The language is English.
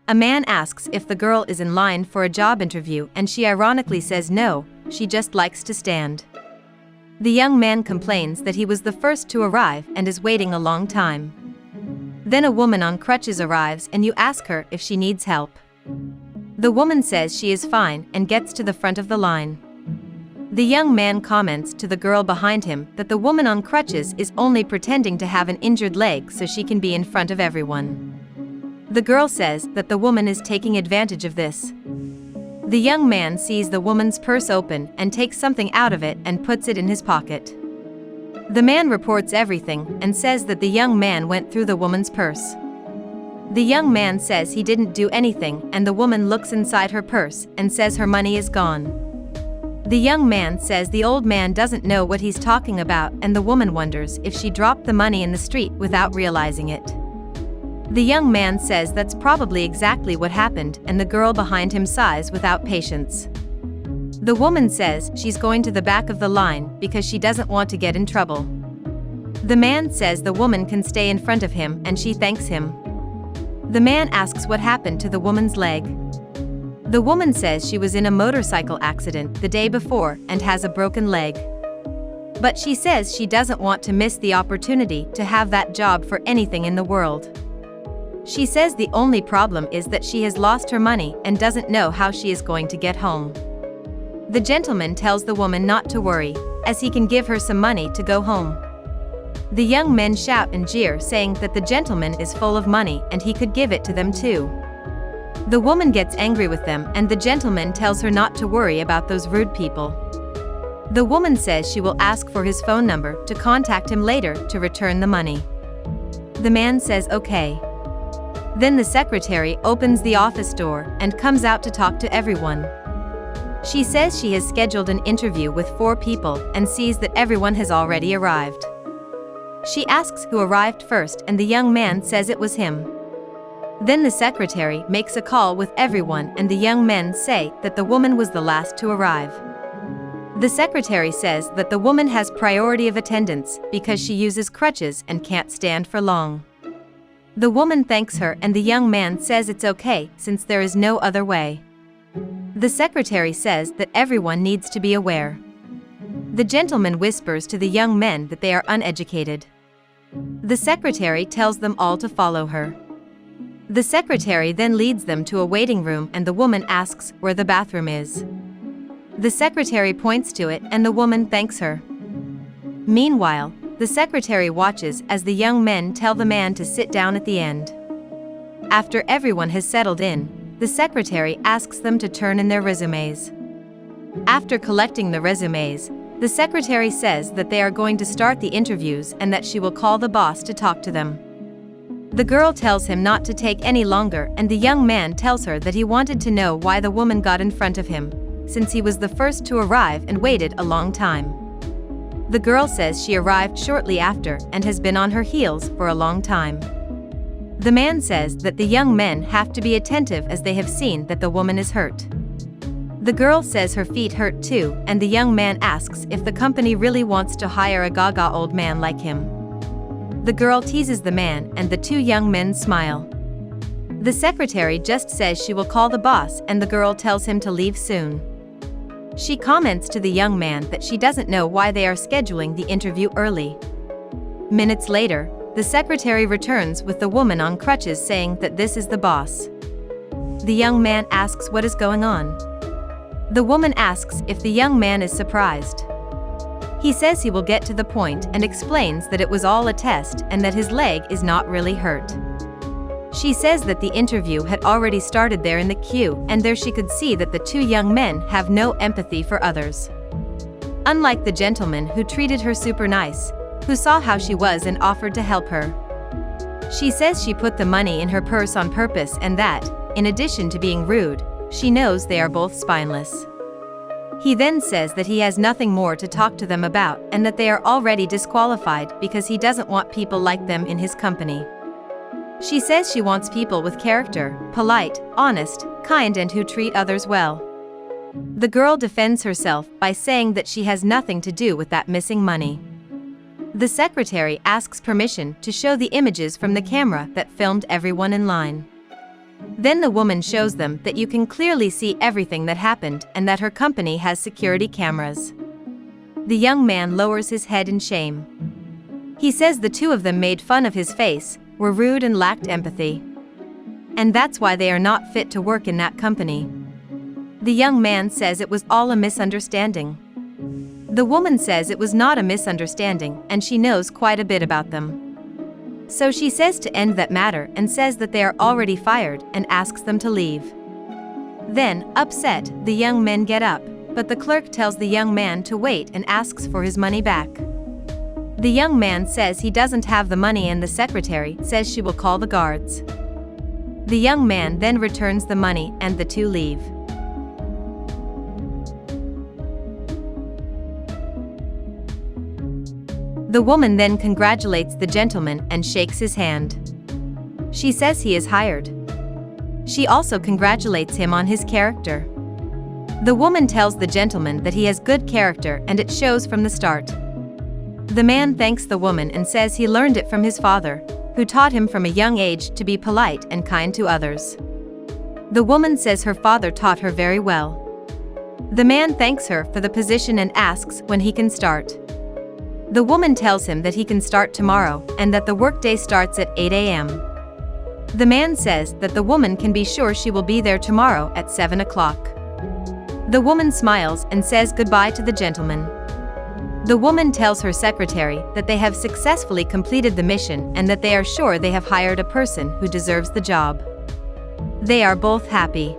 A man asks if the girl is in line for a job interview and she ironically says no, she just likes to stand. The young man complains that he was the first to arrive and is waiting a long time. Then a woman on crutches arrives and you ask her if she needs help. The woman says she is fine and gets to the front of the line. The young man comments to the girl behind him that the woman on crutches is only pretending to have an injured leg so she can be in front of everyone. The girl says that the woman is taking advantage of this. The young man sees the woman's purse open and takes something out of it and puts it in his pocket. The man reports everything and says that the young man went through the woman's purse. The young man says he didn't do anything and the woman looks inside her purse and says her money is gone. The young man says the old man doesn't know what he's talking about and the woman wonders if she dropped the money in the street without realizing it. The young man says that's probably exactly what happened and the girl behind him sighs without patience. The woman says she's going to the back of the line because she doesn't want to get in trouble. The man says the woman can stay in front of him and she thanks him. The man asks what happened to the woman's leg. The woman says she was in a motorcycle accident the day before and has a broken leg. But she says she doesn't want to miss the opportunity to have that job for anything in the world. She says the only problem is that she has lost her money and doesn't know how she is going to get home. The gentleman tells the woman not to worry, as he can give her some money to go home. The young men shout and jeer saying that the gentleman is full of money and he could give it to them too. The woman gets angry with them and the gentleman tells her not to worry about those rude people. The woman says she will ask for his phone number to contact him later to return the money. The man says okay. Then the secretary opens the office door and comes out to talk to everyone. She says she has scheduled an interview with 4 people and sees that everyone has already arrived. She asks who arrived first and the young man says it was him. Then the secretary makes a call with everyone and the young men say that the woman was the last to arrive. The secretary says that the woman has priority of attendance because she uses crutches and can't stand for long. The woman thanks her and the young man says it's okay since there is no other way. The secretary says that everyone needs to be aware. The gentleman whispers to the young men that they are uneducated. The secretary tells them all to follow her. The secretary then leads them to a waiting room and the woman asks where the bathroom is. The secretary points to it and the woman thanks her. Meanwhile, the secretary watches as the young men tell the man to sit down at the end. After everyone has settled in, the secretary asks them to turn in their resumes. After collecting the resumes, the secretary says that they are going to start the interviews and that she will call the boss to talk to them. The girl tells him not to take any longer and the young man tells her that he wanted to know why the woman got in front of him, since he was the first to arrive and waited a long time. The girl says she arrived shortly after and has been on her heels for a long time. The man says that the young men have to be attentive as they have seen that the woman is hurt. The girl says her feet hurt too and the young man asks if the company really wants to hire a gaga old man like him. The girl teases the man and the 2 young men smile. The secretary just says she will call the boss and the girl tells him to leave soon. She comments to the young man that she doesn't know why they are scheduling the interview early. Minutes later, the secretary returns with the woman on crutches saying that this is the boss. The young man asks what is going on. The woman asks if the young man is surprised. He says he will get to the point and explains that it was all a test and that his leg is not really hurt. She says that the interview had already started there in the queue and there she could see that the 2 young men have no empathy for others. Unlike the gentleman who treated her super nice, who saw how she was and offered to help her. She says she put the money in her purse on purpose and that, in addition to being rude, she knows they are both spineless. He then says that he has nothing more to talk to them about and that they are already disqualified because he doesn't want people like them in his company. She says she wants people with character, polite, honest, kind and who treat others well. The girl defends herself by saying that she has nothing to do with that missing money. The secretary asks permission to show the images from the camera that filmed everyone in line. Then the woman shows them that you can clearly see everything that happened and that her company has security cameras. The young man lowers his head in shame. He says the two of them made fun of his face, were rude and lacked empathy. And that's why they are not fit to work in that company. The young man says it was all a misunderstanding. The woman says it was not a misunderstanding and she knows quite a bit about them. So she says to end that matter and says that they are already fired and asks them to leave. Then, upset, the young men get up, but the clerk tells the young man to wait and asks for his money back. The young man says he doesn't have the money and the secretary says she will call the guards. The young man then returns the money and the two leave. The woman then congratulates the gentleman and shakes his hand. She says he is hired. She also congratulates him on his character. The woman tells the gentleman that he has good character and it shows from the start. The man thanks the woman and says he learned it from his father, who taught him from a young age to be polite and kind to others. The woman says her father taught her very well. The man thanks her for the position and asks when he can start. The woman tells him that he can start tomorrow and that the workday starts at 8 a.m. The man says that the woman can be sure she will be there tomorrow at 7 o'clock. The woman smiles and says goodbye to the gentleman. The woman tells her secretary that they have successfully completed the mission and that they are sure they have hired a person who deserves the job. They are both happy.